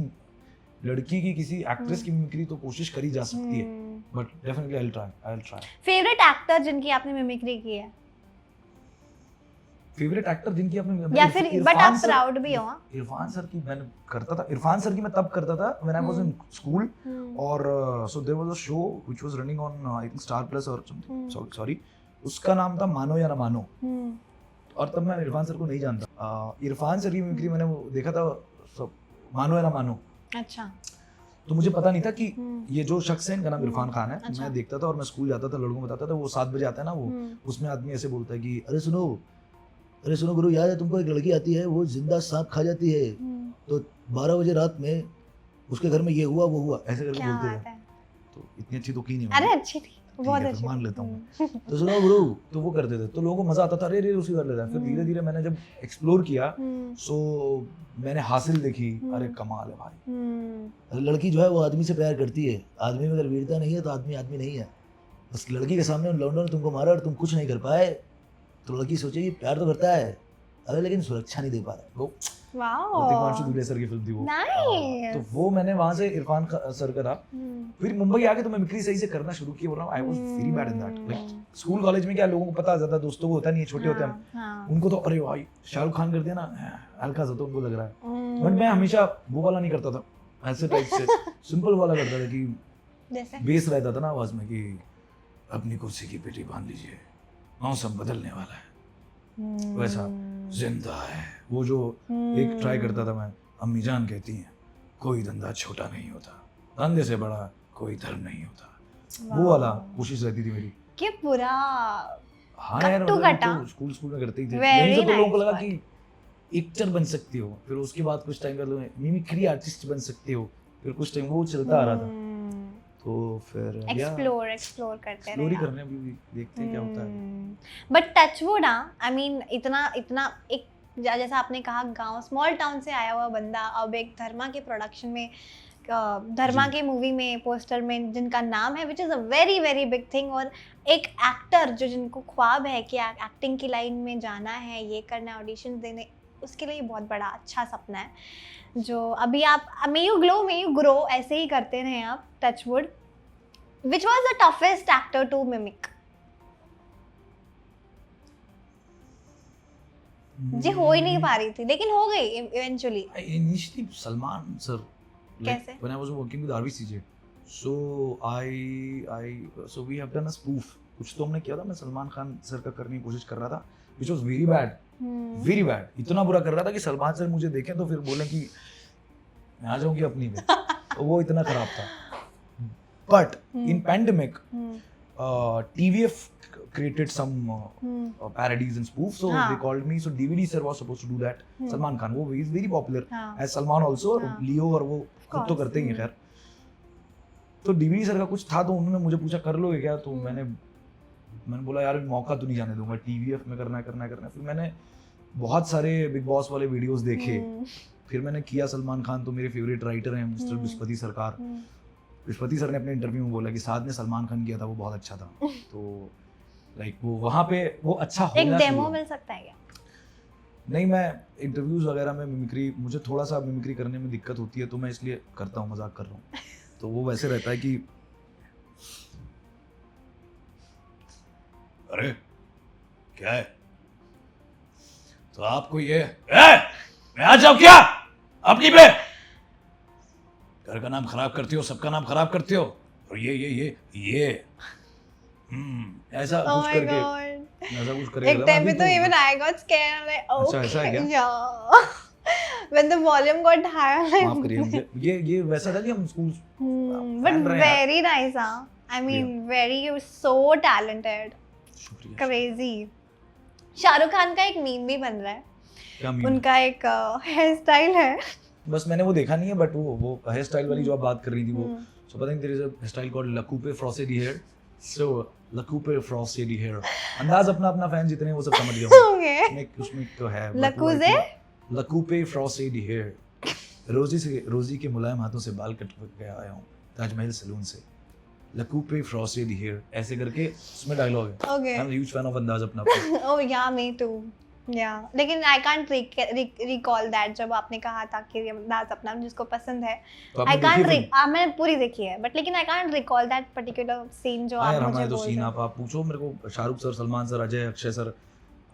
लड़की की, किसी एक्ट्रेस की मिमिक्री तो कोशिश करी जा सकती है, but definitely I will try. Favourite actor जिनकी आपने मिमिक्री की है? फेवरेट एक्टर जिनकी आपने, या फिर बट आप प्राउड भी हो? इरफान सर की मैंने करता था। इरफान सर की मैं तब करता था when I was in school, और so there was a show which was running on I think Star Plus और समथिंग, सॉरी, उसका नाम था मानो या ना मानो। और तब मैं इरफान सर को नहीं जानता। इरफान सर की मिमिक्री मैंने देखा था, मानो या ना मानो। अच्छा। तो मुझे पता नहीं था कि ये जो शख्स है इनका नाम इरफान खान है। मैं देखता था और मैं स्कूल जाता था, लड़कों को बताता था। वो 7 बजे आता है ना, वो उसमें आदमी ऐसे बोलता है कि अरे सुनो गुरु, याद है तुमको एक लड़की आती है, वो जिंदा सांप खा जाती है, तो 12 बजे रात में उसके घर में ये हुआ वो हुआ, ऐसे करके बोलते थे। तो इतनी अच्छी तो की नहीं। अरे अच्छी थी, बहुत अच्छी, मान लेता हूँ। तो सुनो गुरु, तो वो करते थे, तो लोगों को मजा आता था, अरे उसी कर लेता है। फिर धीरे धीरे मैंने जब एक्सप्लोर किया, सो मैंने हासिल देखी, अरे कमाल है भाई। लड़की जो है वो आदमी से प्यार करती है, आदमी में अगर वीरता नहीं है तो आदमी नहीं है। बस लड़की के सामने उन लौंडों ने तुमको मारा और तुम कुछ नहीं कर पाए, तो लड़की सोचेगी प्यार तो करता है, अरे लेकिन सुरक्षा नहीं दे पा रहा। वो दिग्वांशु दुबे सर की फिल्म थी वो। Nice. तो वो मैंने वहां से इरफान सर का था। फिर मुंबई आके तो मैं मिमिक्री सही से करना शुरू किया। बोल रहा हूँ आई was very bad in that. Like school college में क्या लोगों को पता ज्यादा दोस्तों को होता नहीं है, छोटे होते हैं हम, उनको तो अरे भाई शाहरुख खान कर दिया ना, हल्का सा तो उनको लग रहा है। बट मैं हमेशा वो वाला नहीं करता था, ऐसे टाइप से सिंपल वाला करता था कि जैसे बेस रहता था ना आवाज में कि अपनी कुर्सी की पेटी बांध लीजिए, मौसम बदलने वाला है, वैसा जिंदा है वो जो एक ट्राई करता था मैं। अम्मी जान कहती हैं कोई धंधा छोटा नहीं होता, धंधे से बड़ा कोई धर्म नहीं होता, वो वाला कोशिश रहती थी मेरी। कि पूरा हाँ यार कट्टू मतलब कटा। तो स्कूल में करते ही थे। Very यहीं से तो लोगों को nice लगा one. कि एक्टर बन सकती हो, फिर उसके बाद कुछ टाइम कर लो मिमिक्री आर्टिस्ट बन सकते हो, फिर कुछ टाइम वो चलता आ रहा था। तो फिर एक्सप्लोर करते एक्सप्लोर ही रहे करने, अभी देखते हैं क्या होता है। बट टचवुड आई मीन इतना एक जैसा आपने कहा गांव स्मॉल टाउन से आया हुआ बंदा अब एक धर्मा के प्रोडक्शन में, धर्मा जी। के मूवी में पोस्टर में जिनका नाम है, which is a very very big thing. और एक एक्टर जो जिनको ख्वाब है कि एक्टिंग की लाइन में जाना है, ये करना है, ऑडिशन देने, उसके लिए बहुत बड़ा अच्छा सपना है जो अभी आप मे यू ग्रो ऐसे ही करते रहे आप। Touchwood. Which was the toughest actor to mimic? जी हो ही नहीं पा रही थी लेकिन हो गई इवेंचुअली। Initially सलमान सर, कैसे? when I was working with RVCJ, so so we have done a spoof, कुछ तो हमने किया था, मैं सलमान खान सर का करने की कोशिश कर रहा था, which was very bad, इतना बुरा कर रहा था कि सलमान सर मुझे देखें तो फिर बोले कि मैं आ जाऊंगी अपनी में, तो वो इतना खराब था। But in pandemic TVF created some parodies and spoofs, so हाँ. they called me, so DVD sir was supposed to do that. Salman Khan, वो he is very popular हाँ. as Salman also, और हाँ. Leo, और वो खुद तो करते ही हैं खैर। तो DVD सर का कुछ था तो उन्होंने मुझे पूछा कर लोगे क्या, तो मैंने बोला यार मौका तो नहीं जाने दूंगा, TVF में करना है। फिर मैंने बहुत सारे बिग बॉस वाले वीडियोस देखे, फिर मैंने किया। सलमान खान तो मेरे फेवरेट राइटर हैं, मिस्टर विस्पति सरकार। विस्पति सर ने अपने इंटरव्यू में बोला कि साथ में सलमान खान किया था, वो बहुत अच्छा था। तो लाइक वो वहाँ पे वो अच्छा हो एक गया। डेमो मिल सकता है क्या? नहीं, मैं इंटरव्यूज वगैरह में मिमिक्री, मुझे थोड़ा सा मिमिक्री करने में दिक्कत होती है, तो मैं इसलिए करता हूँ, मजाक कर रहा हूँ। तो वो वैसे रहता है कि अरे क्या है, तो आपको ये मैं आ जाऊँ क्या अपनी पे, घर का नाम खराब करती हो, सबका नाम खराब करती हो, और ये ऐसा Oh कुछ my करके God. ऐसा कुछ करके एक टाइम पे तो even I got scared, like oh अच्छा, ऐसा है क्या? yeah. When the volume got higher, like माफ करिए मुझे, ये वैसा था कि हम स्कूल but fan रहे हैं। very nice, huh? I mean very, you're so talented, शुक्रिया। crazy. शाहरुख खान का एक मीम भी बन रहा है, क्या मीम? उनका एक हेयर स्टाइल है। बस मैंने वो देखा नहीं है, बट वो हेयर स्टाइल वाली जो आप बात कर रही थी, वो सो पता नहीं तेरे हेयर स्टाइल कॉल्ड लकूपे फ्रॉस्टेड हेयर, सो लकूपे फ्रॉस्टेड हेयर। अंदाज अपना फैन जितने वो सब समझ गए होंगे। Okay. उसमें तो है लकूजे? लकूपे फ्रॉस्टेड हेयर। रोजी के मुलायम हाथों से बाल कट के आया हूँ ताजमहल सैलून से, लकूपे फ्रॉस्टेड हेयर, ऐसे करके उसमें डायलॉग है। Okay. I am huge fan of अंदाज अपना। Oh yeah, me too. Yeah. लेकिन I can't recall that जब आपने कहा था कि ये अंदाज अपना जिसको पसंद है, तो आपने I can't देखी फिल्म? मैंने पूरी देखी है, बट लेकिन I can't recall that particular scene जो हाँ आप यार, मुझे हमारे तो बोल सीन रहे हो। आप पूछो मेरे को, Shahrukh sir, Salman sir,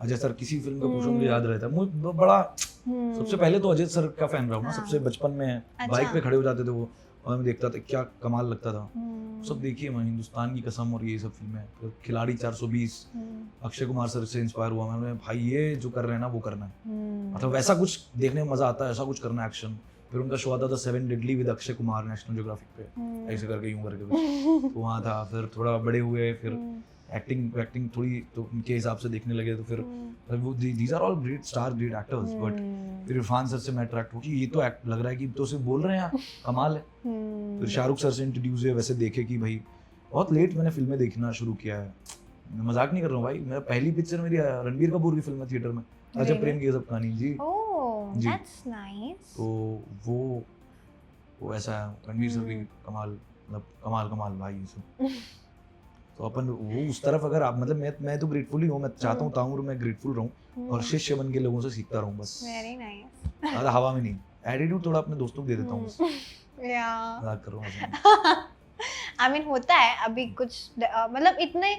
Ajay sir किसी फिल्म का पूछो मुझे याद रहता है। मुझे बड़ा सबसे पहले तो अजय सर का फैन रहा हूँ ना, सबसे बचपन में बाइक पे खड़े हो जाते थे वो, और मैं देखता था क्या कमाल लगता था। सब देखिए मैं, हिंदुस्तान की कसम और ये सब फिल्में, फिर खिलाड़ी 420, अक्षय कुमार सर से इंस्पायर हुआ मैं, भाई ये जो कर रहे हैं ना वो करना है, मतलब वैसा कुछ देखने में मजा आता है, ऐसा कुछ करना है, एक्शन। फिर उनका शो आता था 7 deadly with Akshay Kumar, national geographic पे, ऐसे करके यूं करके कुछ तो वहाँ था। फिर थोड़ा बड़े हुए, फिर एक्टिंग थोड़ी तो उनके हिसाब से देखने लगे, तो फिर वो these are all great star, great actors. But फिर इरफान सर से मैं अट्रैक्ट हो कि ये तो लग रहा है कि तो सिर्फ बोल रहे हैं, कमाल है। फिर शाहरुख सर से इंट्रोड्यूस हुए, वैसे देखे कि भाई बहुत लेट मैंने फिल्में देखना शुरू किया है, मैं मजाक नहीं कर रहा हूँ भाई। मेरा पहली पिक्चर मेरी रणबीर कपूर की फिल्म है थिएटर में, अजब प्रेम की सब कहानी जी। Oh, ji. that's nice. तो वो ऐसा रणबीर सर की कमाल, मतलब कमाल भाई ये सब। तो अपन वो उस तरफ अगर आप, मतलब मैं तो ग्रेटफुल ही हूँ, मैं चाहता हूँ ताउम्र मैं ग्रेटफुल रहूँ और शिष्य बन के लोगों से सीखता रहूँ बस। Very nice. ज़्यादा हवा में नहीं, एटीट्यूड थोड़ा अपने दोस्तों को दे देता हूँ बस, या मजाक कर रहा हूँ। आई मीन होता है अभी कुछ मतलब इतने।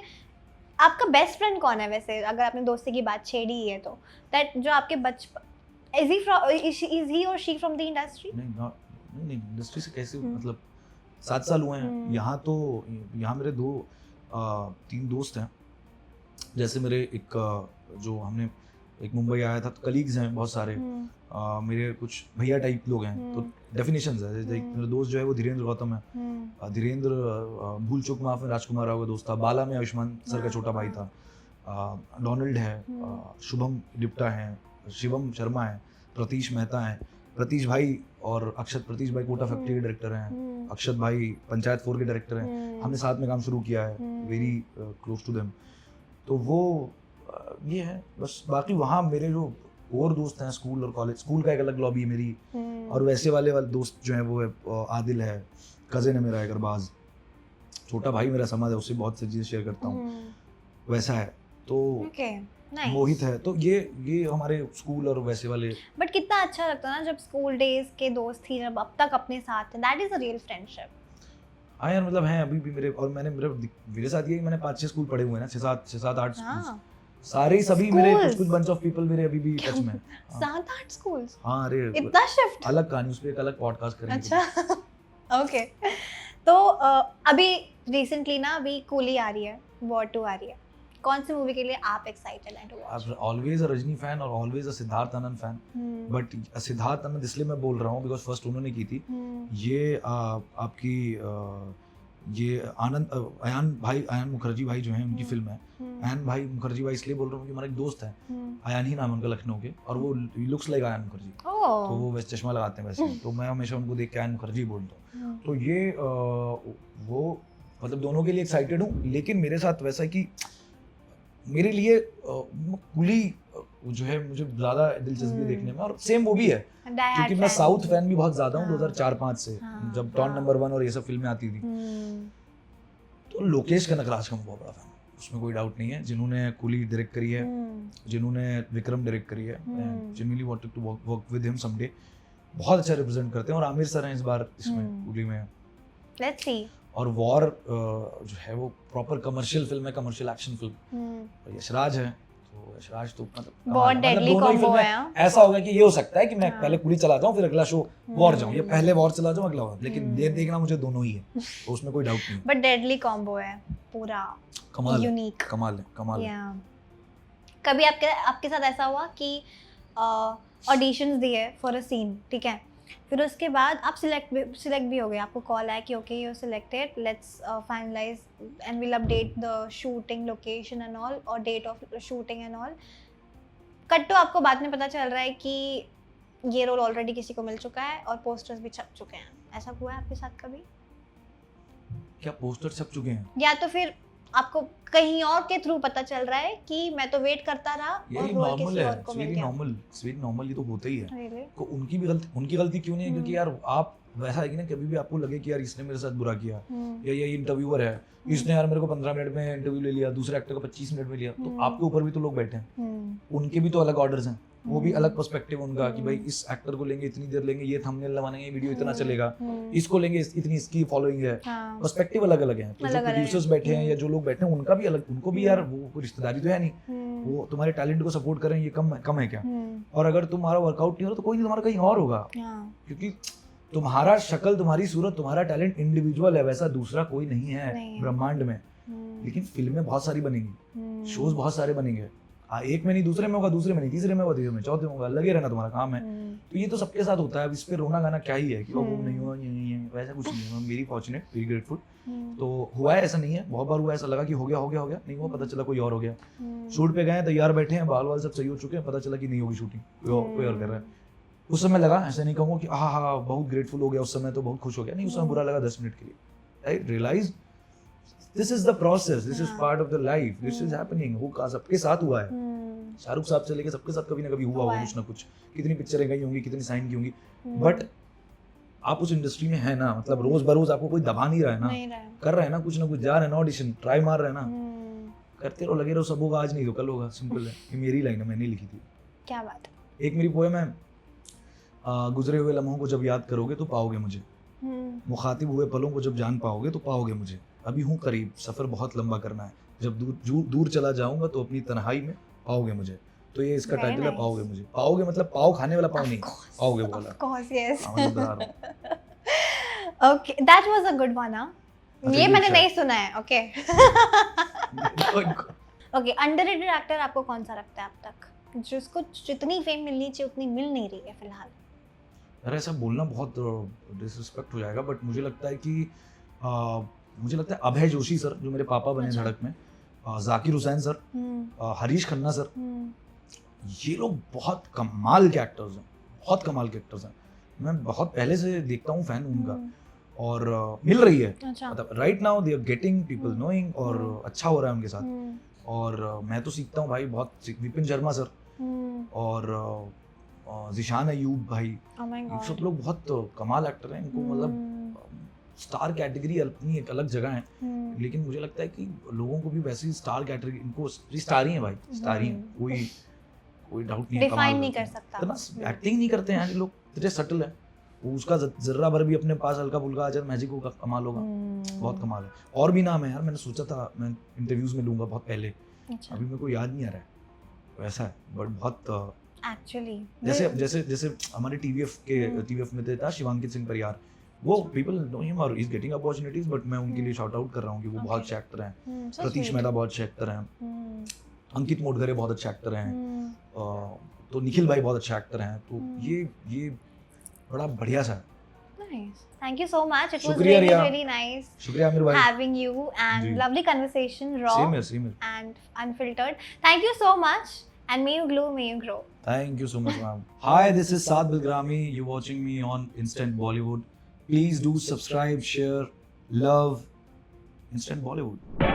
आपका बेस्ट फ्रेंड कौन है वैसे, अगर आपने दोस्ती की बात छेड़ी ही है तो, दैट जो आपके बचपन, इज ही और शी फ्रॉम द इंडस्ट्री? नहीं इंडस्ट्री से कैसे, मतलब 7 साल हुए हैं यहाँ, तो यहाँ मेरे 3 दोस्त हैं। जैसे मेरे जो हमने एक मुंबई आया था तो कलीग्स हैं बहुत सारे, मेरे कुछ भैया टाइप लोग हैं, तो डेफिनेशंस है। जैसे मेरा दोस्त जो है वो धीरेन्द्र गौतम है, धीरेन्द्र भूल चूक माफ में राजकुमार राव का दोस्त था, बाला में आयुष्मान सर का छोटा भाई था, डोनाल्ड है, शुभम डिप्टा है, शिवम शर्मा है, प्रतीश मेहता है, प्रतीश भाई और अक्षत, प्रतीश भाई कोटा फैक्ट्री के डायरेक्टर हैं, अक्षत भाई पंचायत 4 के डायरेक्टर हैं, हमने साथ में काम शुरू किया है, वेरी क्लोज टू देम। तो वो ये है बस। बाकी वहाँ मेरे जो और दोस्त हैं स्कूल और कॉलेज, स्कूल का एक अलग लॉबी है मेरी, और वैसे वाले दोस्त जो हैं वो है आदिल है, कज़न है मेरा एक अरबाज, छोटा भाई मेरा समझ है, उससे बहुत सी चीज़ें शेयर करता हूँ, वैसा है। तो मोहित है, तो ये हमारे स्कूल और वैसे वाले। बट कितना अच्छा लगता है ना जब स्कूल डेज के दोस्त ही जब अब तक अपने साथ हैं, that is a real friendship. हाँ यार, मतलब हैं अभी भी मेरे, और मेरे साथ ये मैंने 5-6 स्कूल पढ़े हुए हैं ना, 6-7-8 स्कूल, सारे सभी मेरे कुछ बंच ऑफ पीपल मेरे अभी भी टच में। 7-8 स्कूल्स? हाँ, अरे इतना शिफ्ट, अलग कहानी, उस पे एक अलग पॉडकास्ट करेंगे। अच्छा ओके। तो अभी रिसेंटली ना अभी कूली आ रही है, वॉर 2 आ रही है, कौन सी मूवी के लिए आप एक्साइटेड हैं to watch? Always a Rajni fan और always a Siddharth Anand fan, but Siddharth Anand इसलिए मैं बोल रहा हूँ बिकॉज फर्स्ट उन्होंने की थी। ये आपकी ये अयान मुखर्जी भाई जो हैं उनकी फिल्म है। अयान भाई मुखर्जी भाई इसलिए बोल रहा हूँ कि हमारा एक दोस्त है, अयान ही नाम है उनका, लखनऊ के, और वो लुक्स लाइक अयान मुखर्जी, तो वो वैसे चश्मा लगाते हैं वैसे, तो मैं हमेशा उनको देख के अयान मुखर्जी बोलता हूँ। तो ये वो मतलब दोनों के लिए एक्साइटेड हूँ, लेकिन मेरे साथ वैसा है कि मेरे लिए कुली जो है मुझे ज़्यादा दिलचस्पी देखने में, और सेम वो भी है क्योंकि मैं साउथ फैन भी बहुत ज़्यादा हूँ 2004-05 से, जब टॉन नंबर 1 और ये सब फिल्में आती थी। तो लोकेश कनगराज का मैं बहुत बड़ा फैन, उसमें कोई डाउट नहीं है, जिन्होंने कुली डायरेक्ट करी है, जिन्होंने विक्रम डायरेक्ट करी है, genuinely wanted to work with him someday, बहुत अच्छा रिप्रेजेंट करते हैं, और आमिर सर हैं इस बार इसमें कुली में, लेट्स सी। और वॉर जो है वो प्रॉपर कमर्शियल फिल्म है, कमर्शियल एक्शन फिल्म, यशराज है, तो यशराज तो मतलब बहुत डेडली कॉम्बो है। ऐसा होगा कि ये हो सकता है कि मैं पहले कुली चलाता हूँ फिर अगला शो वॉर जाऊँ, या पहले वॉर चला जाऊँ अगला वॉर, लेकिन देखना मुझे दोनों ही है, तो उसमें कोई डाउट नहीं। बट डेडली कॉम्बो है पूरा, कमाल, यूनिक, कमाल है। कभी आपके साथ ऐसा हुआ कि ऑडिशंस दिए फॉर अ सीन, ठीक है, फिर उसके बाद आप सिलेक्ट भी हो गए, आपको कॉल आया कि okay you are selected, let's finalise and will update the shooting location and all और date of shooting and all, cut तो आपको बाद में पता चल रहा है कि ये रोल ऑलरेडी किसी को मिल चुका है और पोस्टर्स भी छप चुके हैं, ऐसा हुआ है आपके साथ कभी? क्या पोस्टर छप चुके हैं? या तो फिर आपको कहीं और के थ्रू पता चल रहा है कि मैं तो वेट करता रहा और रोल किसी और को मिल गया? नॉर्मल, ये तो होता ही है। तो उनकी गलती क्यों नहीं है? क्योंकि यार आप वैसा है कि ना, कभी भी आपको लगे कि यार इसने मेरे साथ बुरा किया, या ये इंटरव्यूअर है, इसने यार मेरे को 15 मिनट में इंटरव्यू ले लिया, दूसरे एक्टर को 25 मिनट में लिया, तो आपके ऊपर भी तो लोग बैठे हैं, उनके भी तो अलग ऑर्डर्स हैं, वो भी अलग पर्सपेक्टिव उनका कि भाई इस एक्टर को लेंगे इतनी देर लेंगे, ये थंबनेल लगाएंगे, वीडियो इतना चलेगा, इसको लेंगे इतनी इसकी फॉलोइंग है, पर्सपेक्टिव अलग अलग है। तो जो प्रोड्यूसर्स बैठे हैं या जो लोग बैठे हैं उनका भी अलग, उनको भी यार वो कोई रिश्तेदारी तो है नहीं, वो तुम्हारे टैलेंट को सपोर्ट करें, ये कम है क्या? और अगर तुम्हारा वर्कआउट नहीं हो रहा तो कोई नहीं, तुम्हारा कहीं और होगा, क्योंकि तुम्हारा शक्ल, तुम्हारी सूरत, तुम्हारा टैलेंट इंडिविजुअल है, वैसा दूसरा कोई नहीं है ब्रह्मांड में। लेकिन फिल्में बहुत सारी बनेंगी, शोज बहुत सारे बनेंगे, एक में नहीं दूसरे में होगा, दूसरे में नहीं तीसरे में होगा, तीसरे में चौथे में होगा, लगे रहना तुम्हारा काम है। तो ये तो सबके साथ होता है, अब इस पे रोना गाना क्या ही है कि वो नहीं हुआ, ये नहीं है, वैसा कुछ नहीं है। मेरी फॉर्चुनेट, वेरी ग्रेटफुल, तो हुआ है, ऐसा नहीं है, बहुत बार हुआ ऐसा लगा कि हो गया, नहीं हुआ, पता चला कोई और हो गया, शूट पे गए तैयार बैठे हैं, बाल सब सही हो चुके हैं, पता चला कि नहीं होगी शूटिंग, कोई और कर रहा है। उस समय लगा, ऐसा नहीं कहूँगा कि हाँ बहुत ग्रेटफुल हो गया उस समय, तो बहुत खुश हो गया, नहीं, उस समय बुरा लगा 10 मिनट के लिए। I realise this is the process, this is part of the life, this is happening, वो सबके साथ हुआ है, शाहरुख साहब से लेके सबके साथ कभी ना कभी हुआ होगा कुछ ना कुछ, कितनी पिक्चरें गई होंगी, कितनी साइन की होंगी, बट आप उस इंडस्ट्री में है ना, मतलब रोज बरोज आपको कोई दबा नहीं रहा है ना, कर रहे हैं ना कुछ जा रहे हैं ना, ऑडिशन ट्राई मार रहे हैं ना, करते रहो, लगे रहो, सब होगा, आज नहीं तो कल होगा, सिंपल है। ये मेरी लाइन है, मैंने लिखी थी। क्या बात है। एक मेरी पोएम है, गुजरे हुए लम्हों को जब याद करोगे तो पाओगे मुझे, मुखातिब हुए पलों को जब जान पाओगे तो पाओगे मुझे, अभी हूँ करीब, सफ़र बहुत लंबा करना है, जब दूर चला जाऊंगा तो अपनी तन्हाई में पाओगे मुझे। तो ये इसका Very टाइटल है nice. पाओगे मुझे। पाओगे मतलब पाओ खाने वाला पाओ नहीं, पाओगे बोला। Of course, yes. हाँ, मतलब बता रहा हूँ। Okay, that was a good one, हाँ. अच्छा, ये ये मैंने अच्छा नहीं सुना है, okay. इनको- Okay, underrated actor आपको कौन सा लगता है अब तक? जिसको जितनी फेम मिलनी चाहिए उतनी मिल नहीं रही है फिलहाल. अरे ऐसा बोलना बहुत डिसरिस्पेक्ट हो जाएगा, बट मुझे लगता है कि मुझे लगता है अभय जोशी सर जो मेरे पापा बने अच्छा। धड़क में, जाकिर हुसैन सर, हरीश खन्ना सर, ये लोग बहुत कमाल के एक्टर्स हैं, बहुत कमाल के एक्टर्स हैं। मैं बहुत पहले से देखता हूँ फैन उनका, और मिल रही है अच्छा. मतलब right now they are getting people knowing, और अच्छा हो रहा है उनके साथ। हम्म, और मैं तो सीखता हूँ भाई बहुत, विपिन शर्मा सर और जिशान अयूब भाई, oh my ये God. सब लोग बहुत कमाल एक्टर हैं। इनको मतलब स्टार कैटेगरी अपनी एक अलग जगह है, लेकिन मुझे लगता है कि लोगों को भी वैसी स्टार कैटेगरी, इनको स्टार ही है भाई, स्टार ही है, कोई डाउट नहीं है। डिफाइन नहीं कर सकता. इतना एक्टिंग नहीं करते हैं ये लोग, इतने सटल है। उसका जर्रा भर भी अपने पास हल्का फुल्का अजर मैजिक होगा, कमाल होगा, बहुत कमाल है। और भी नाम है यार, मैंने सोचा था मैं इंटरव्यूज में लूंगा बहुत पहले, अच्छा. अभी मेरे को याद नहीं आ रहा है, वैसा है। बट बहुत Actually. जैसे जैसे जैसे हमारे टीवीएफ में था शिवांकित सिंह परियार, वो पीपल नो हिम और इज गेटिंग अपॉर्चुनिटीज, बट मैं उनके लिए शाउट आउट कर रहा हूँ कि वो बहुत अच्छे एक्टर हैं। So Pratish sweet. मेहता बहुत अच्छे एक्टर हैं, अंकित मोटघरे बहुत अच्छे एक्टर हैं, तो निखिल भाई बहुत अच्छे एक्टर हैं। तो ये बड़ा बढ़िया सा है। Nice. Thank you so much. It was शुक्रिया really रिया। really nice शुक्रिया आमिर भाई। having you and जी। lovely conversation, raw सेम है and unfiltered. Thank you so much and may you glow, may you grow. Thank you so much, ma'am. Hi, this is Saad Bilgrami. You're watching me on Instant Bollywood. Please do subscribe, share, love Instant Bollywood.